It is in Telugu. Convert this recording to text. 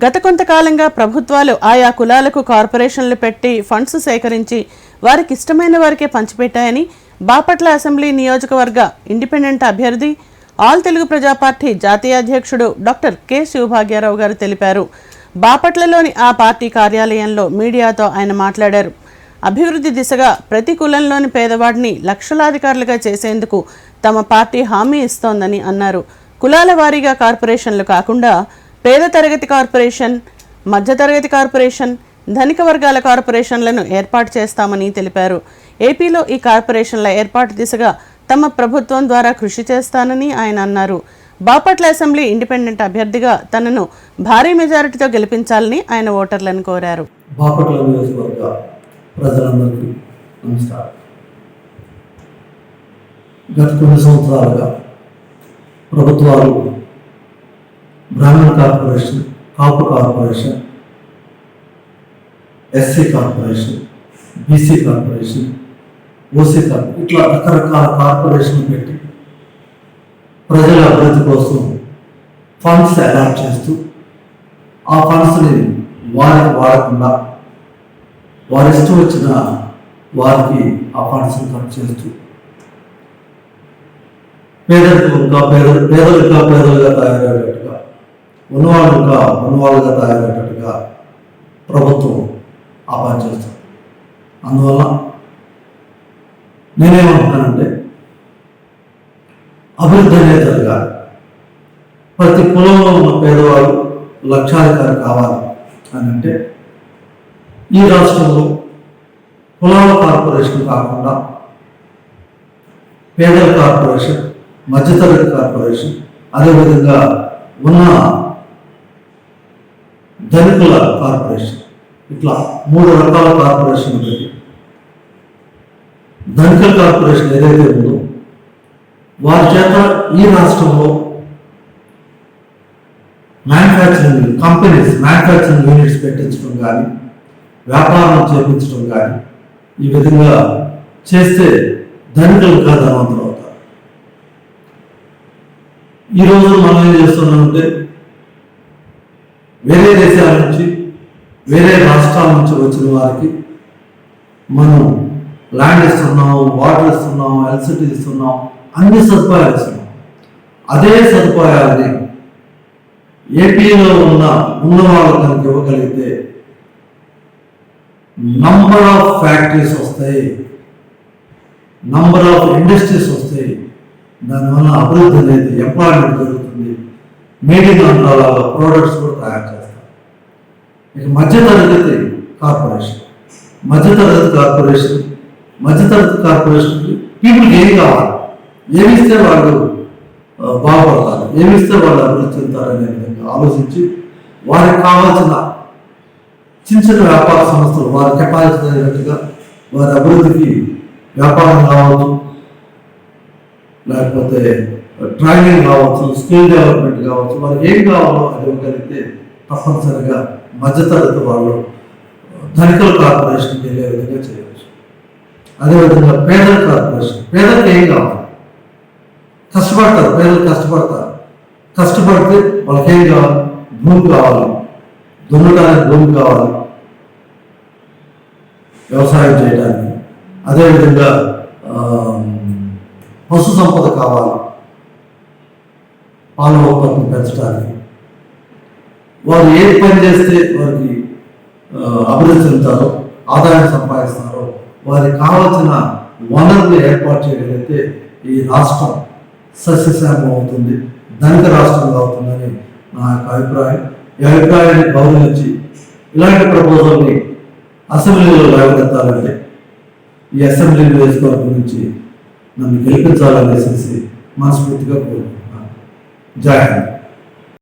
గత కొంతకాలంగా ప్రభుత్వాలు ఆయా కులాలకు కార్పొరేషన్లు పెట్టి ఫండ్స్ సేకరించి వారికి ఇష్టమైన వారికే పంచిపెట్టాయని బాపట్ల అసెంబ్లీ నియోజకవర్గ ఇండిపెండెంట్ అభ్యర్థి ఆల్ తెలుగు ప్రజా పార్టీ జాతీయ అధ్యక్షుడు డాక్టర్ కె శివభాగ్యారావు గారు తెలిపారు. బాపట్లలోని ఆ పార్టీ కార్యాలయంలో మీడియాతో ఆయన మాట్లాడారు. అభివృద్ధి దిశగా ప్రతి కులంలోని పేదవాడిని లక్షలాధికారులుగా చేసేందుకు తమ పార్టీ హామీ ఇస్తోందని అన్నారు. కులాల వారీగా కార్పొరేషన్లు కాకుండా పేద తరగతి కార్పొరేషన్, మధ్యతరగతి కార్పొరేషన్, ధనిక వర్గాల కార్పొరేషన్లను ఏర్పాటు చేస్తామని తెలిపారు. ఏపీలో ఈ కార్పొరేషన్ల ఏర్పాటు దిశగా తమ ప్రభుత్వం ద్వారా కృషి చేస్తానని ఆయన అన్నారు. బాపట్ల అసెంబ్లీ ఇండిపెండెంట్ అభ్యర్థిగా తనను భారీ మెజారిటీతో గెలిపించాలని ఆయన ఓటర్లను కోరారు. బాపట్ల నియోజకవర్గ ప్రజలందరికీ నమస్కారం. గత కొన్ని సంవత్సరాలుగా ప్రభుత్వాలు Brahmana corporation, Kapu corporation, SC corporation, BC corporation, OC corporation ఇట్లా రకరకాల కార్పొరేషన్ పెట్టి ప్రజల అభివృద్ధి కోసం ఫండ్స్ అలాట్ చేస్తూ ఆ ఫండ్స్ని వారికి వాడకుండా వారి ఇష్టం వచ్చిన వారికి ఆ ఫండ్స్ని ఖర్చు చేస్తూ పేదలకు ఇంకా పేదలుగా తయారయ్యేటట్టుగా, ఉన్నవాళ్ళుగా తయారయ్యేటట్టుగా ప్రభుత్వం ఆ పని చేస్తుంది. అందువల్ల నేనేమంటున్నానంటే అభివృద్ధి అనేది జరగాలి. ప్రతి కులంలో ఉన్న పేదవాళ్ళు లక్షాధికారి కావాలి అని అంటే ఈ రాష్ట్రంలో కులాల కార్పొరేషన్ కాకుండా పేదల కార్పొరేషన్, మధ్యతరగతి కార్పొరేషన్, అదేవిధంగా ఉన్న ధనికుల కార్పొరేషన్ ఇట్లా 3 రకాల కార్పొరేషన్ పెట్టి ధనికుల కార్పొరేషన్ ఏదైతే ఉందో వారి చేత ఈ రాష్ట్రంలో మ్యానుఫ్యాక్చరింగ్ యూనిట్స్ పెట్టించడం కానీ, వ్యాపారం చేపించడం కానీ ఈ విధంగా చేస్తే ధనికులుగా ధనవంతులు అవుతారు. ఈరోజు మనం ఏం చేస్తున్నామంటే వేరే దేశాల నుంచి, వేరే రాష్ట్రాల నుంచి వచ్చిన వారికి మనం ల్యాండ్ ఇస్తున్నాం, వాటర్ ఇస్తున్నాం, ఎలక్ట్రిసిటీ ఇస్తున్నాం, అన్ని సదుపాయాలు ఇస్తున్నాం. అదే సదుపాయాలని ఏపీలో ఉన్న వాళ్ళు కనుక ఇవ్వగలిగితే నంబర్ ఆఫ్ ఫ్యాక్టరీస్ వస్తాయి, నంబర్ ఆఫ్ ఇండస్ట్రీస్ వస్తాయి. దానివల్ల అభివృద్ధి అనేది, ఎంప్లాయ్మెంట్ జరుగుతుంది. మేడ్ ఇన్ ఆంధ్ర ప్రోడక్ట్స్ కూడా తయారు చేస్తారు. ఇక మధ్యతరగతి కార్పొరేషన్ పీపుల్కి ఏం కావాలి, ఏమిస్తే వాళ్ళు బాగుపడతారు, ఏమిస్తే వాళ్ళు అభివృద్ధి చెందుతారు అనే విధంగా ఆలోచించి వారికి కావాల్సిన చిన్న వ్యాపార సంస్థలు వారి కెపాసిటీ అయినట్టుగా వారి అభివృద్ధికి వ్యాపారం కావచ్చు, లేకపోతే ట్రైనింగ్ కావచ్చు, స్కిల్ డెవలప్మెంట్ కావచ్చు, వారికి ఏం కావాలో అది ఇవ్వగలిగితే తప్పనిసరిగా మధ్యతరగతి వాళ్ళు ధనికుల కార్పొరేషన్కి వెళ్ళే విధంగా చేయవచ్చు. అదేవిధంగా పేదల కార్పొరేషన్, పేదలకు ఏం కావాలి, పేదలు కష్టపడితే వాళ్ళకి ఏం కావాలి, భూమి కావాలి, దున్నడానికి భూమి కావాలి, వ్యవసాయం చేయడానికి, అదేవిధంగా పశు సంపద కావాలి, పాల ఉత్పత్తిని పెంచడానికి. వారు ఏ పని చేస్తే వారికి అభివృద్ధి చెందుతారో, ఆదాయం సంపాదిస్తారో వారికి కావాల్సిన వనరులు ఏర్పాటు చేయగలిగితే ఈ రాష్ట్రం సస్యశ్యామం అవుతుంది, ధనిక రాష్ట్రంగా అవుతుందని నా యొక్క అభిప్రాయం. ఈ అభిప్రాయాన్ని గౌరవించి ఇలాంటి ప్రపోజల్ని అసెంబ్లీలో లేవనెత్తాలంటే ఈ అసెంబ్లీ నియోజకవర్గం నుంచి నన్ను గెలిపించాలనేసి మనస్ఫూర్తిగా కోరుకుంటున్నాను. జై హింద్.